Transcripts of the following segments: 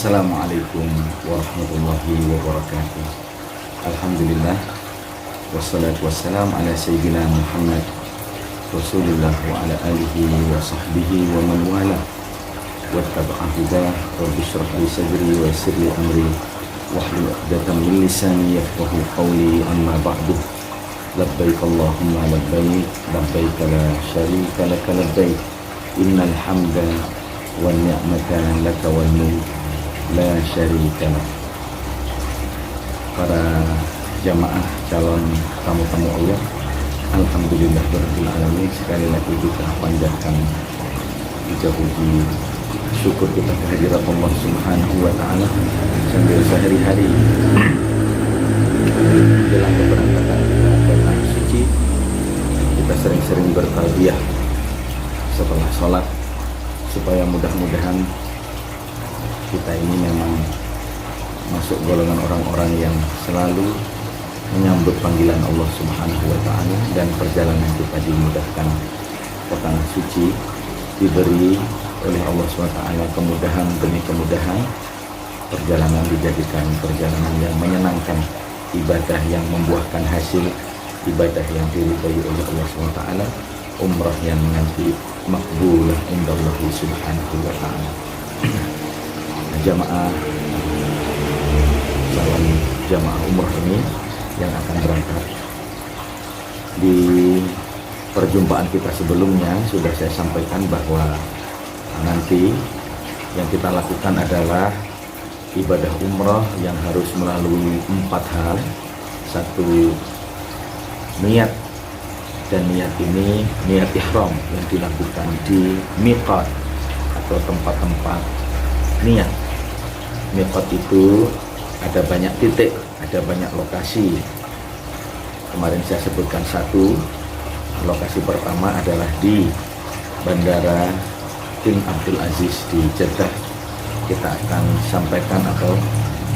Assalamualaikum warahmatullahi wabarakatuh. Alhamdulillah, wassalatu wassalam ala sayyidina Muhammad Rasulullah wa ala alihi wa sahbihi wa man wala wattaba'a hudah. Rabbi shrah li sadri wa yassir li amri wahlul 'uqdatam min lisani yafqahu qawli, amma ba'du. Labbaik Allahumma labbaik, labbaik la syarika laka labbaik, innal hamda wan ni'mata laka wal mulk la syarika lah. Para jamaah calon tamu-tamu Allah, alhamdulillah rabbil alamin, sekali lagi kita panjatkan puji syukur kita kehadirat Allah Subhanahu wa taala sambil sehari-hari dalam keberangkatan kita ke tanah suci. Kita sering-sering bertaubiah setelah sholat, supaya mudah-mudahan kita ini memang masuk golongan orang-orang yang selalu menyambut panggilan Allah Subhanahu wa taala, dan perjalanan kita dimudahkan ke tanah suci, diberi oleh Allah Subhanahu wa taala kemudahan demi kemudahan. Perjalanan dijadikan perjalanan yang menyenangkan, ibadah yang membuahkan hasil, ibadah yang diridhai oleh Allah Subhanahu wa taala, umrah yang nanti makbulah indallah Subhanahu wa taala. Jamaah calon jamaah umrah ini yang akan berangkat, di perjumpaan kita sebelumnya sudah saya sampaikan bahwa nanti yang kita lakukan adalah ibadah umrah yang harus melalui 4 hal. Satu, niat, dan niat ini niat ihram yang dilakukan di miqat atau tempat-tempat niat. Miqat itu ada banyak titik, ada banyak lokasi. Kemarin saya sebutkan satu. Lokasi pertama adalah di Bandara King Abdul Aziz di Jeddah. Kita akan sampaikan atau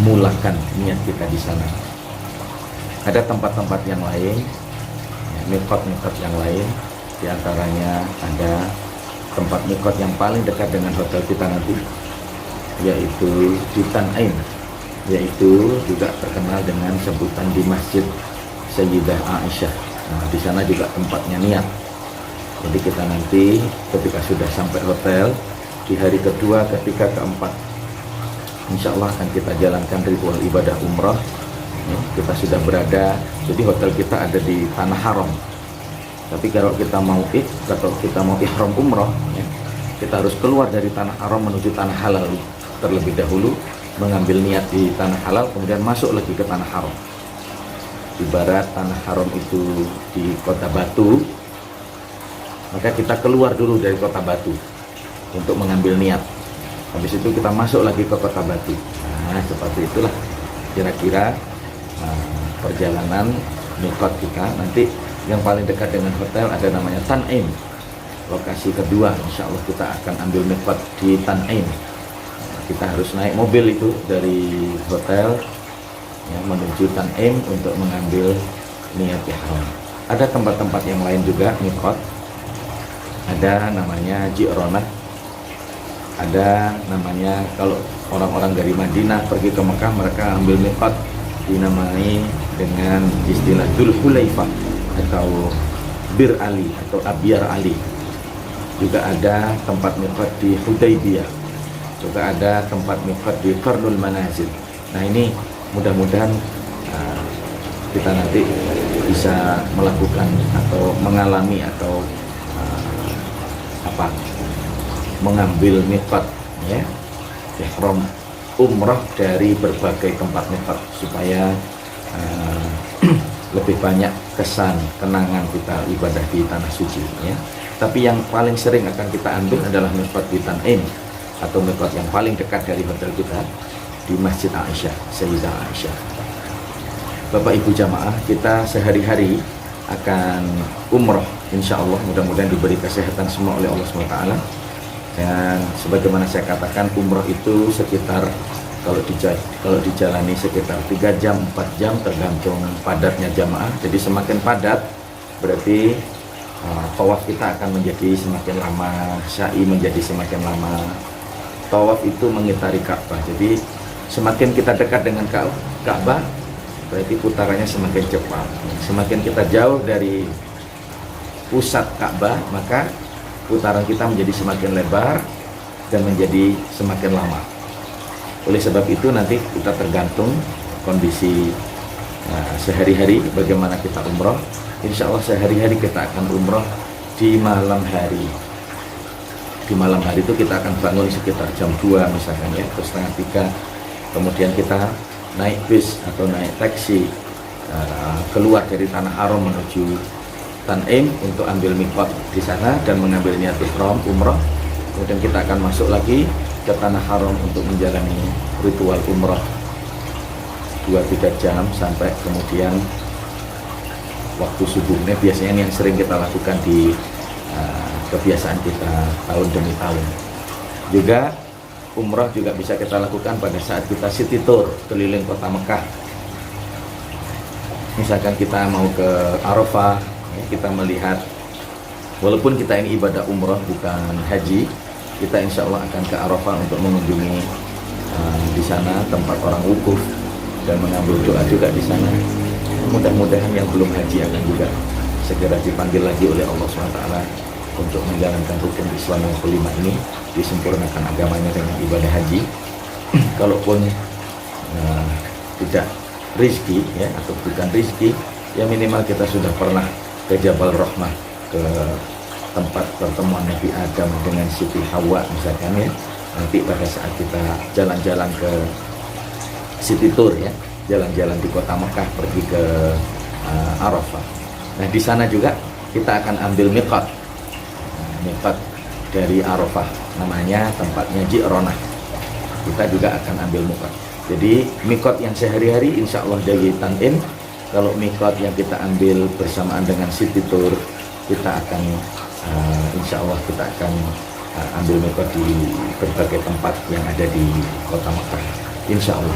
mulakan niat kita di sana. Ada tempat-tempat yang lain, miqat-miqat yang lain. Di antaranya ada tempat miqat yang paling dekat dengan hotel kita nanti, yaitu di Tan'im, yaitu juga terkenal dengan sebutan di Masjid Sayyidah Aisyah. Nah, di sana juga tempatnya niat. Jadi kita nanti ketika sudah sampai hotel, di hari kedua, ketika keempat, insya Allah akan kita jalankan ritual ibadah umrah. Kita sudah berada, jadi hotel kita ada di Tanah Haram. Tapi kalau kita mau ihram umrah, kita harus keluar dari Tanah Haram menuju Tanah Halal terlebih dahulu, mengambil niat di Tanah Halal, kemudian masuk lagi ke Tanah Haram. Ibarat Tanah Haram itu di Kota Batu, maka kita keluar dulu dari Kota Batu untuk mengambil niat. Habis itu kita masuk lagi ke Kota Batu. Nah, seperti itulah kira-kira perjalanan miqat kita. Nanti yang paling dekat dengan hotel ada namanya Tan'im. Lokasi kedua, insya Allah kita akan ambil miqat di Tan'im. Kita harus naik mobil itu dari hotel menuju Tan'im untuk mengambil niat ihram. Ada tempat-tempat yang lain juga miqat. Ada namanya Ji'ronah. Ada namanya, kalau orang-orang dari Madinah pergi ke Mekah, mereka ambil miqat dinamai dengan istilah Dzul Hulaifah atau Bir Ali atau Abyar Ali. Juga ada tempat miqat di Hudaybiyah. Juga ada tempat miqat di Qarnul Manazil. Nah, ini mudah-mudahan kita nanti bisa melakukan atau mengalami atau mengambil miqat, ihram umrah dari berbagai tempat miqat, supaya lebih banyak kesan kenangan kita ibadah di tanah suci, Tapi yang paling sering akan kita ambil adalah miqat di Tan'im, atau miqat yang paling dekat dari hotel kita di Masjid Aisyah, Sayyidah Aisyah. Bapak Ibu jamaah, kita sehari-hari akan umrah, insya Allah, mudah-mudahan diberi kesehatan semua oleh Allah SWT. Dan sebagaimana saya katakan, umrah itu sekitar, kalau dijalani sekitar 3 jam, 4 jam, tergantung padatnya jamaah. Jadi semakin padat berarti tawaf kita akan menjadi semakin lama, sa'i menjadi semakin lama. tawaf itu mengitari Ka'bah. Jadi semakin kita dekat dengan Ka'bah, berarti putarannya semakin cepat. Semakin kita jauh dari pusat Ka'bah, maka putaran kita menjadi semakin lebar dan menjadi semakin lama. Oleh sebab itu nanti kita tergantung kondisi sehari-hari bagaimana kita umroh. Insya Allah sehari-hari kita akan umroh di malam hari. Di malam hari itu kita akan bangun sekitar jam 2 misalkan ya, atau setengah 3. Kemudian kita naik bis atau naik taksi keluar dari Tanah Haram menuju Tan'im untuk ambil miqat di sana dan mengambil niat ihram umroh. Kemudian kita akan masuk lagi ke Tanah Haram untuk menjalani ritual umroh 2-3 jam sampai kemudian waktu subuh. Ini biasanya yang sering kita lakukan di kebiasaan kita tahun demi tahun. Juga umroh juga bisa kita lakukan pada saat kita city tour keliling kota Mekah. Misalkan kita mau ke Arafah, ya, kita melihat, walaupun kita ini ibadah umroh bukan haji, kita insya Allah akan ke Arafah untuk mengunjungi di sana tempat orang wukuf dan mengambil doa juga di sana. Mudah-mudahan yang belum haji akan juga segera dipanggil lagi oleh Allah SWT untuk menjalankan rukun Islam yang kelima ini, disempurnakan agamanya dengan ibadah haji. Kalaupun tidak rizki ya, atau bukan rizki, ya minimal kita sudah pernah ke Jabal Rahmah, ke tempat pertemuan Nabi Adam dengan Siti Hawa misalkan ya. Nanti pada saat kita jalan-jalan ke city tour ya, jalan-jalan di kota Mekah, pergi ke Arafah. Nah di sana juga kita akan ambil miqat. Miqat dari Arafah, namanya tempatnya Ji'ronah. Kita juga akan ambil miqat. Jadi miqat yang sehari-hari insya Allah dari Tan'im. Kalau miqat yang kita ambil bersamaan dengan city tour, kita akan insya Allah kita akan ambil miqat di berbagai tempat yang ada di kota Mekah, insya Allah.